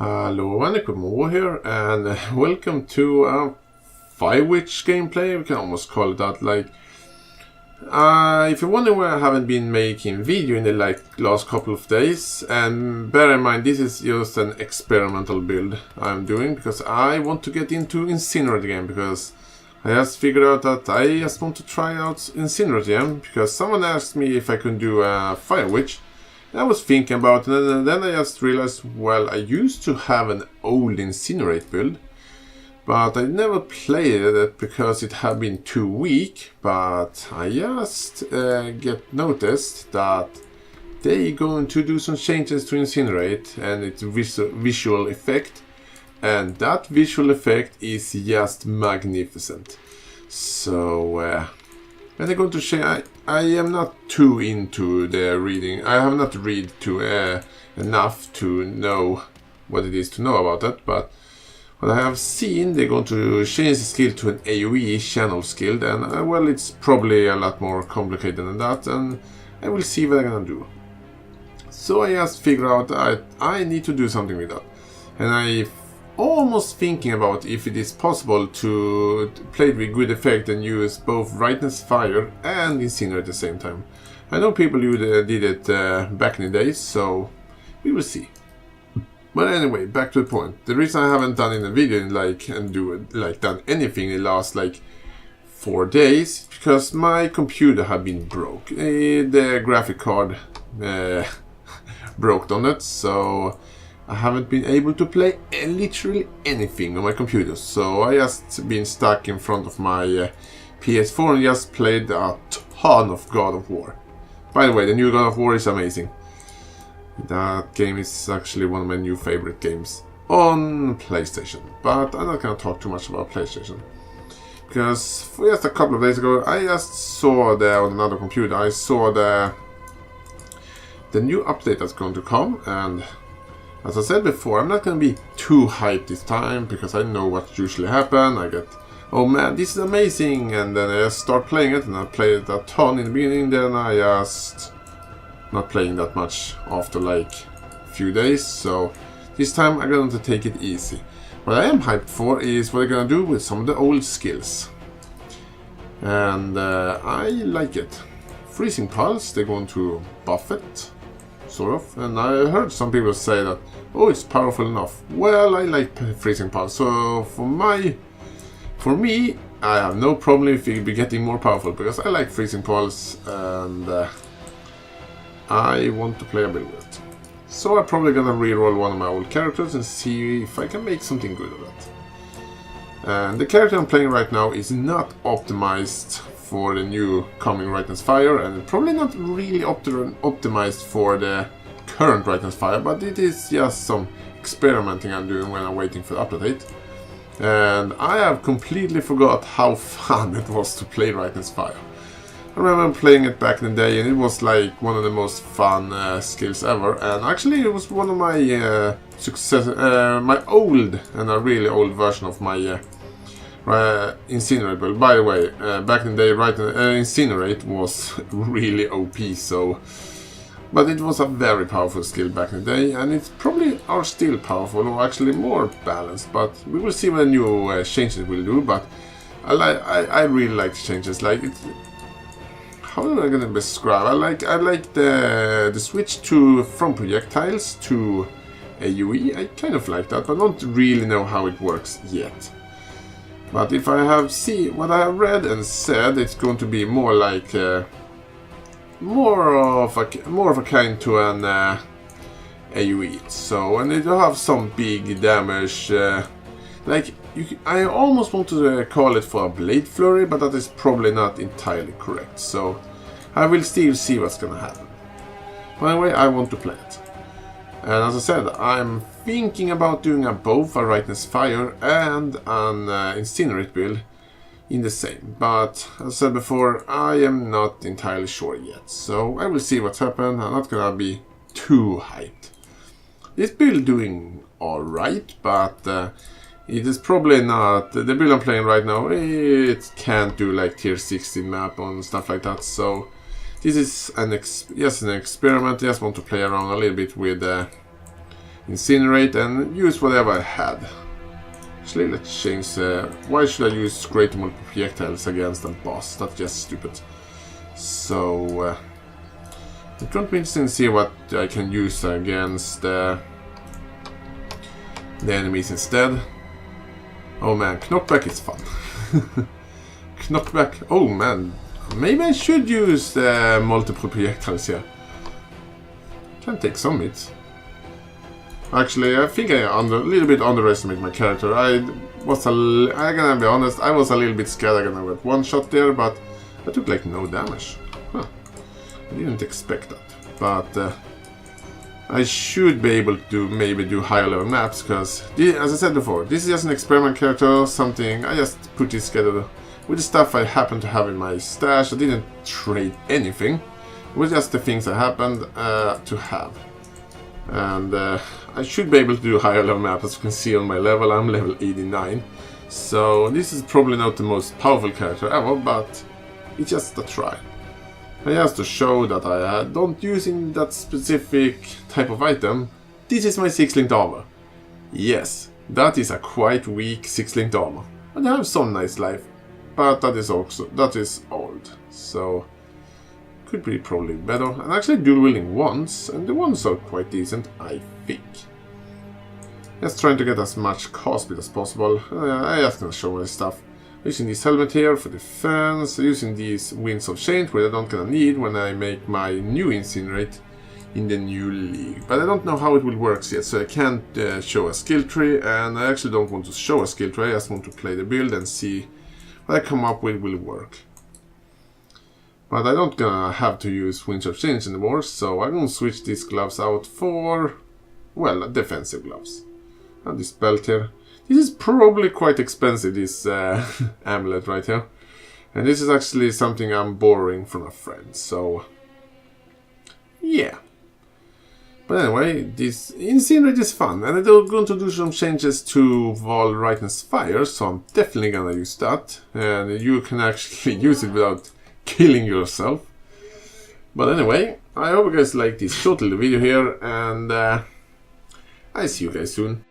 Hello, Mo here, and welcome to a Firewitch gameplay. We can almost call it that. If you're wondering why I haven't been making video in the last couple of days, and bear in mind this is just an experimental build I'm doing because I want to get into Incinerate again, because I just figured out that I just want to try out Incinerate again because someone asked me if I could do a Firewitch. I was thinking about it, and then I just realized, well, I used to have an old Incinerate build, but I never played it because it had been too weak. But I just get noticed that they going to do some changes to Incinerate and its visual effect, and that visual effect is just magnificent. So and they're going to change. I am not too into the reading. I have not read enough to know what it is to know about it. But what I have seen, they're going to change the skill to an AoE channel skill. And well, it's probably a lot more complicated than that. And I will see what I'm gonna do. So I just figured out I need to do something with that. And I almost thinking about if it is possible to play with good effect and use both Brightness Fire and Incinerate at the same time. I know people who did it back in the days, so we will see. But anyway, back to the point. The reason I haven't done in a video done anything in the last 4 days, because my computer had been broke. The graphic card broke on it, so I haven't been able to play literally anything on my computer. So I just been stuck in front of my PS4 and just played a ton of God of War. By the way, the new God of War is amazing. That game is actually one of my new favorite games on PlayStation. But I'm not gonna talk too much about PlayStation, because for just a couple of days ago I just saw on another computer, I saw the new update that's going to come. And as I said before, I'm not going to be too hyped this time, because I know what usually happens. I get, oh man, this is amazing, and then I just start playing it, and I play it a ton in the beginning, then I just not playing that much after a few days. So this time I'm going to take it easy. What I am hyped for is what I'm going to do with some of the old skills. And I like it. Freezing Pulse, they're going to buff it, sort of. And I heard some people say that, oh, it's powerful enough. Well, I like Freezing Pulse, so for me, I have no problem if it be getting more powerful, because I like Freezing Pulse, and I want to play a bit with it. So I'm probably gonna reroll one of my old characters and see if I can make something good of it. And the character I'm playing right now is not optimized for the new coming Brightness Fire, and probably not really optimized for the current Brightness Fire, but it is just some experimenting I'm doing when I'm waiting for the update. And I have completely forgot how fun it was to play Brightness Fire. I remember playing it back in the day, and it was one of the most fun skills ever. And actually it was one of my my old and a really old version of my Incinerate build. By the way, back in the day, Incinerate was really OP, but it was a very powerful skill back in the day, and it probably are still powerful, or actually more balanced. But we will see what the new changes will do. But I really like the changes. How am I gonna describe? I like the switch from projectiles to AoE. I kind of like that, but I don't really know how it works yet. But if I have what I have read and said, it's going to be more like more of a kind to an AoE. So, and it will have some big damage. I almost want to call it for a Blade Flurry, but that is probably not entirely correct. So I will still see what's gonna happen. But anyway, I want to play it. And as I said, I'm thinking about doing both a Brightness Fire and an Incinerate build in the same. But as I said before, I am not entirely sure yet. So I will see what's happened. I'm not gonna be too hyped. This build doing alright, but it is probably not the build I'm playing right now. It can't do tier 16 map and stuff like that. So this is just an experiment. I just want to play around a little bit with incinerate and use whatever I had. Actually, let's change. Why should I use greater multiple projectiles against a boss? That's just stupid. So it would be interesting to see what I can use against the enemies instead. Oh man, knockback is fun. Knockback. Oh man, maybe I should use the multiple projectiles here. Can take some hits. Actually, I think I a little bit underestimated my character. I'm gonna be honest, I was a little bit scared I'm gonna get one shot there, but I took like no damage. Huh. I didn't expect that. But I should be able to maybe do higher level maps, because, as I said before, this is just an experiment character, something I just put this together with the stuff I happen to have in my stash. I didn't trade anything. It was just the things I happened to have. And I should be able to do higher level maps. As you can see on my level, I'm level 89. So this is probably not the most powerful character ever, but it's just a try. And just to show that I don't using that specific type of item, this is my 6-linked armor. Yes, that is a quite weak 6-linked armor. And I have some nice life, but that is old. So could be probably better. And actually dual wielding wands, and the wands are quite decent, I think. Just trying to get as much cost speed as possible. I just gonna show my stuff. Using this helmet here for defense, using these winds of change, where I don't gonna need when I make my new incinerate in the new league. But I don't know how it will work yet, so I can't show a skill tree, and I actually don't want to show a skill tree. I just want to play the build and see what I come up with will work. But I don't gonna have to use winds of change anymore, so I'm gonna switch these gloves out for, well, defensive gloves. And this belt here. This is probably quite expensive, this amulet right here. And this is actually something I'm borrowing from a friend, so yeah. But anyway, this incinerate is fun, and I'm going to do some changes to Val Rightness Fire, so I'm definitely gonna use that. And you can actually use it without killing yourself. But anyway, I hope you guys like this short little video here, and I see you guys soon.